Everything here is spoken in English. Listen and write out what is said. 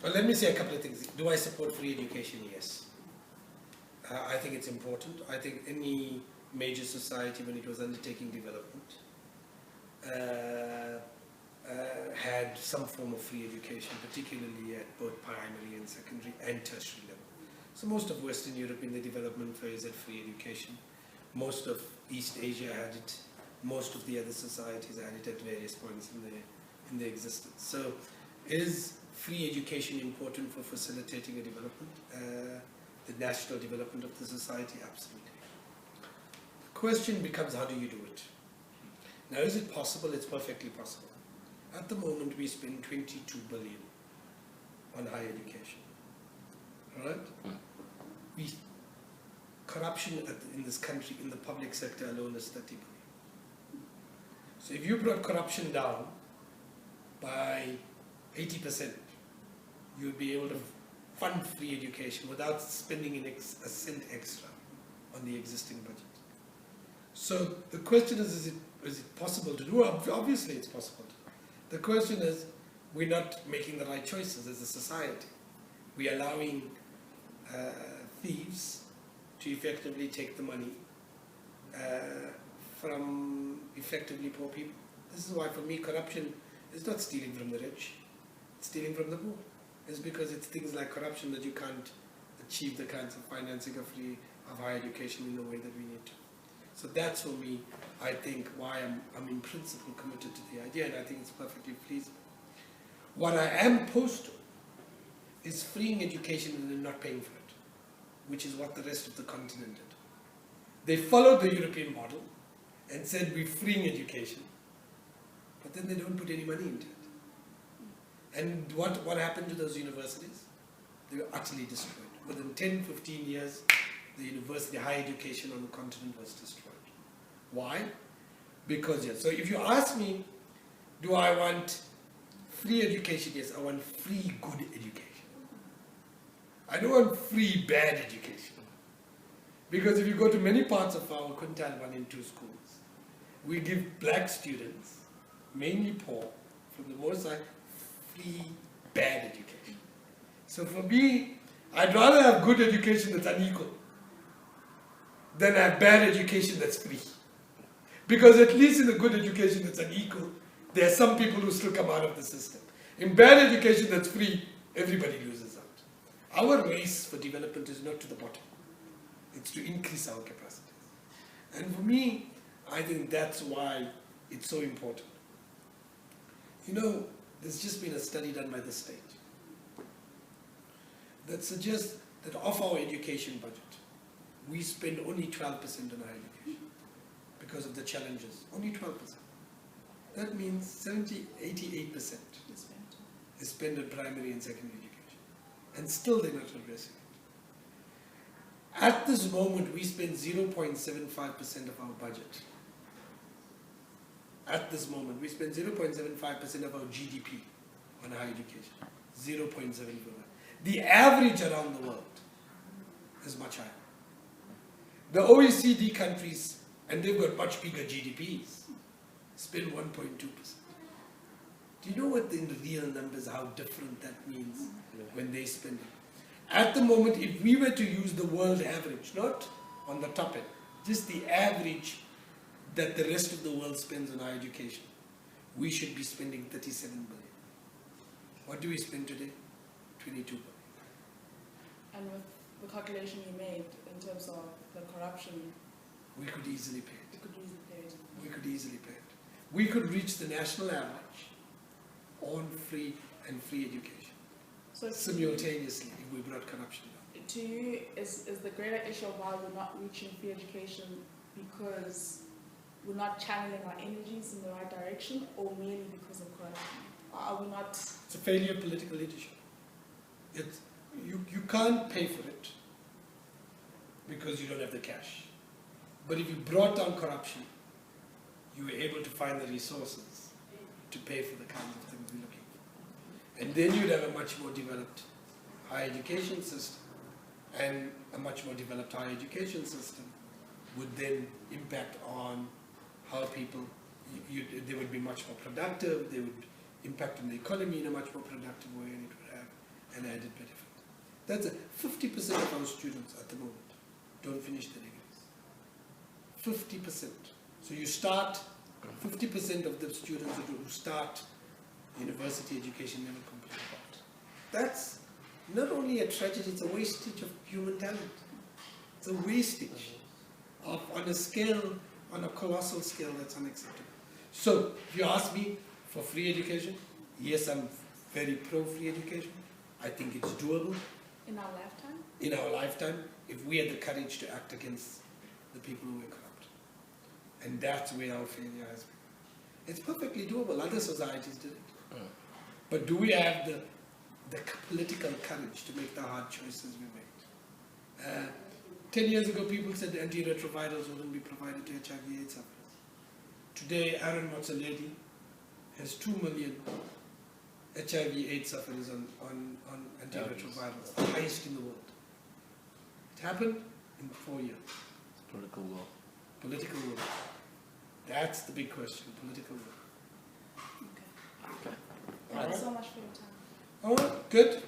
Well, let me say a couple of things. Do I support free education? Yes. I think it's important. I think any major society, when it was undertaking development, had some form of free education, particularly at both primary and secondary and tertiary level. So most of Western Europe in the development phase had free education. Most of East Asia had it. Most of the other societies had it at various points in their existence. So is free education important for facilitating a development, the national development of the society? Absolutely. The question becomes, how do you do it? Now, is it possible? It's perfectly possible. At the moment, we spend 22 billion on higher education. All right? Corruption in this country, in the public sector alone, is 30 billion. So if you brought corruption down by 80%, you would be able to fund free education without spending a cent extra on the existing budget. So the question is it possible to do? Obviously it's possible to do. The question is, we're not making the right choices as a society. We're allowing thieves to effectively take the money from effectively poor people. This is why, for me, corruption is not stealing from the rich, it's stealing from the poor. It's because it's things like corruption that you can't achieve the kinds of financing of higher education in the way that we need to. So that's, for me, I think, why I'm in principle committed to the idea, and I think it's perfectly feasible. What I am opposed to is freeing education and then not paying for it, which is what the rest of the continent did. They followed the European model and said, we're freeing education, but then they don't put any money into it. And what happened to those universities? They were utterly destroyed. Within 10, 15 years, the university, higher education on the continent was destroyed. Why? Because, yes. So if you ask me, do I want free education? Yes, I want free good education. I don't want free bad education. Because if you go to many parts of our quintile 1 and 2 schools, we give black students, mainly poor, from the most side, free bad education. So for me, I'd rather have good education that's unequal than have bad education that's free. Because at least in the good education that's unequal, there are some people who still come out of the system. In bad education that's free, everybody loses out. Our race for development is not to the bottom. It's to increase our capacities. And for me, I think that's why it's so important. You know, there's just been a study done by the state that suggests that of our education budget, we spend only 12% on higher education because of the challenges. Only 12%. That means 88% is spent on primary and secondary education. And still they're not addressing it. At this moment, we spend 0.75% of our budget. At this moment, we spend 0.75% of our GDP on higher education. 0.75%. The average around the world is much higher. The OECD countries, and they've got much bigger GDPs, spend 1.2%. Do you know what in the real numbers, how different that means when they spend it? At the moment, if we were to use the world average, not on the top end, just the average that the rest of the world spends on higher education, we should be spending 37 billion. What do we spend today? 22 billion. And with the calculation you made in terms of the corruption, we could easily pay it. We could easily pay it. We could easily pay it. We could reach the national average on free education. So simultaneously, if we brought corruption down. To you, is the greater issue of why we're not reaching free education because we're not channeling our energies in the right direction, or merely because of corruption? Are we not? It's a failure of political leadership. You can't pay for it because you don't have the cash. But if you brought down corruption, you were able to find the resources to pay for the kinds of things we're looking for. And then you'd have a much more developed higher education system. And a much more developed higher education system would then impact on how people, they would be much more productive, they would impact on the economy in a much more productive way, and it would have an added benefit. That's 50% of our students at the moment don't finish their degrees. 50%. So you start, 50% of the students who start university education never complete it. That's not only a tragedy, it's a wastage of human talent. It's a wastage on a scale, on a colossal scale that's unacceptable. So, if you ask me for free education, yes, I'm very pro-free education. I think it's doable. In our lifetime? In our lifetime, if we had the courage to act against the people who were corrupt. And that's where our failure has been. It's perfectly doable. Other societies did it. But do we have the political courage to make the hard choices we made? 10 years ago, people said the antiretrovirals wouldn't be provided to HIV/AIDS sufferers. Today, Aaron Motsoaledi has 2 million HIV/AIDS sufferers on antiretrovirals, the highest in the world. It happened in 4 years. Political will. Political will. That's the big question, political will. Okay. Okay. Thank you so much for your time. All right, good.